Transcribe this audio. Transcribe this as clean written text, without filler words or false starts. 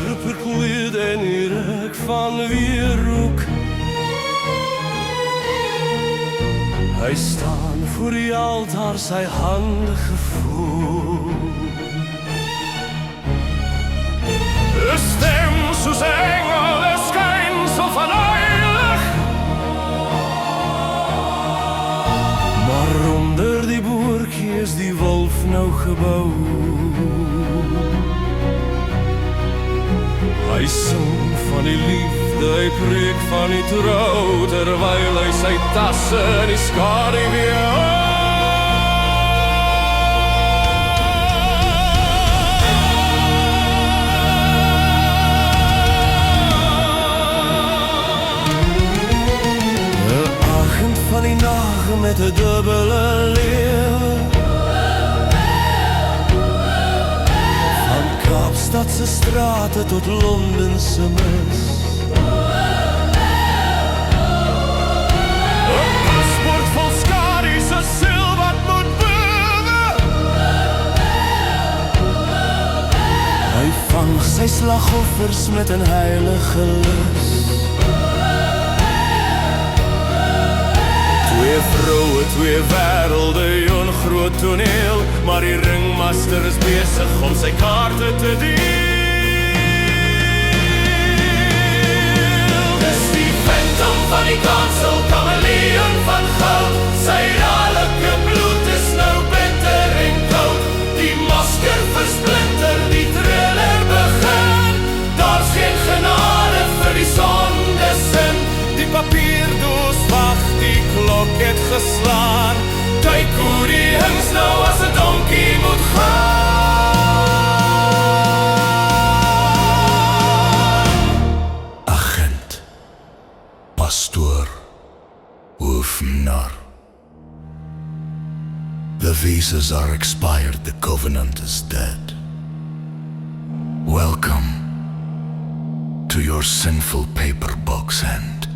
verkleed en die reuk van wierook. Hy staan voor die altaar, sy hande gevoel. 'n stem soos 'n engel, 'n skynsel van heilig. Maar onder die boortjie is die wolf nou gebou. Hy sing van die liefde, hy preek van die trou, terwyl hy sy tasse in die skaduwee hou. 'n agent van die nag met 'n dubbele lewe, Kaapstadse strate tot Londense mis. 'n paspoort vol skadu's, 'n siel wat moet bewe. Hy vang sy slagoffers met 'n heilige lus. Twee vroue, twee wêrelde, 'n groot toneel, maar die ringmaster is besig om sy kaarte te deel. Dis die phantom van die kansel, kameleon van goud, sy ralike bloed is nou bitter en koud. Die masker versplinter, die thriller begin, daar's geen genade vir die sondesin. Die papierdoos wag, die klok het geslaan, kyk hoe die hings nou as 'n donkie moet gaan. Agent, pastoor, hoofnar. The visas are expired, the covenant is dead. Welcome to your sinful paper box end.